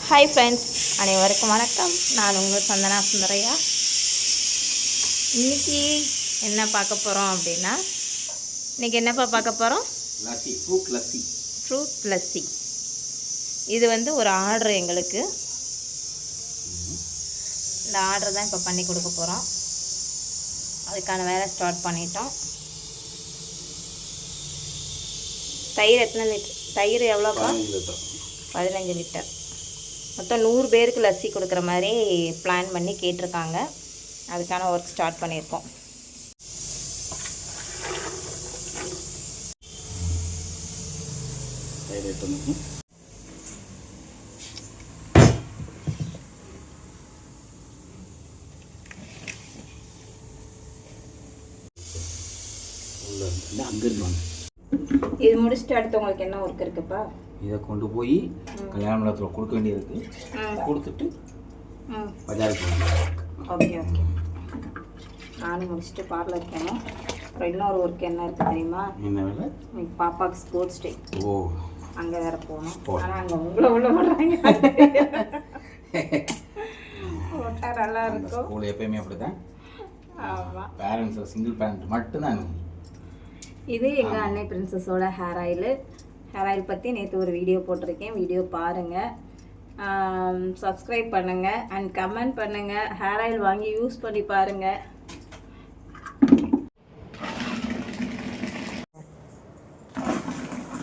Hi friends, அனைவருக்கும் வணக்கம். நான் உங்கள் சந்தனா சுந்தரையா. இன்றைக்கி என்ன பார்க்க போகிறோம் அப்படின்னா, இன்றைக்கி என்னப்பா பார்க்க போகிறோம்? ஃப்ரூட் லஸ்ஸி. இது ஒரு ஆர்டர் எங்களுக்கு. இந்த ஆர்டர் தான் இப்போ பண்ணி கொடுக்க போகிறோம். அதுக்கான வேலை ஸ்டார்ட் பண்ணிட்டோம். தயிர் எத்தனை லிட்டர்? தயிர் எவ்வளோப்பா? 15 லிட்டர். மொத்தம் 100 பேருக்கு லஸ்ஸி கொடுக்குற மாதிரி பிளான் பண்ணி கேட்டிருக்காங்க. அதுக்கான ஒர்க் ஸ்டார்ட் பண்ணியிருக்கோம். இது முடிச்சுட்டு அடுத்து உங்களுக்கு என்ன ஒர்க் இருக்குப்பா? இதை கொண்டு போய் கல்யாண மண்டபத்தில் கொடுக்க வேண்டியிருக்கு. கொடுத்துட்டு பஜாருக்கு ஓகே ஓகே. நானும் முடிச்சுட்டு பார்லர் போகணும். அப்புறம் இன்னொரு ஒர்க் என்ன இருக்குது தெரியுமா? என்ன வேலை? பாப்பாவுக்கு ஸ்போர்ட்ஸ் டே. ஓ, அங்கே வேறு போகணும். ஆனால் அங்கே உங்களை உள்ள விடுறாங்க. போட்டால் நல்லா இருக்கும். ஸ்கூல் எப்பயுமே அப்படி தான். ஆமாம், பேரண்ட்ஸ் சிங்கிள் பேரண்ட் மட்டும்தான். இது எங்கள் அன்னை பிரின்சஸோட ஹேர் ஆயில். ஹேர் ஆயில் பற்றி நேற்று ஒரு வீடியோ போட்டிருக்கேன். வீடியோ பாருங்கள், சப்ஸ்கிரைப் பண்ணுங்கள் அண்ட் கமெண்ட் பண்ணுங்கள். ஹேர் ஆயில் வாங்கி யூஸ் பண்ணி பாருங்கள்.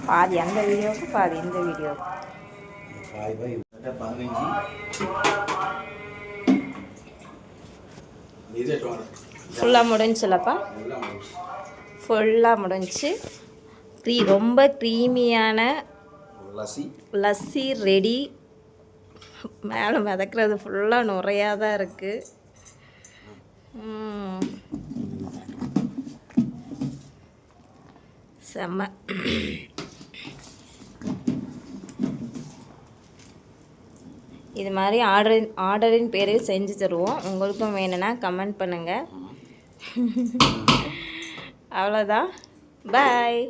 பாதி அந்த வீடியோவுக்கு பாதி இந்த வீடியோவுக்கு. ஃபுல்லாக முடிஞ்சுலப்பா? ஃபுல்லாக முடிஞ்சு. ரொம்ப க்ரீமியான லஸ்ஸி ரெடி. மேலே மிதக்கிறது ஃபுல்லாக நுரையாக தான் இருக்குது. செம்ம. இது மாதிரி ஆர்டரின் பேரில் செஞ்சு தருவோம். உங்களுக்கும் வேணும்னா கமெண்ட் பண்ணுங்கள். அவ்வளோதான். பாய்.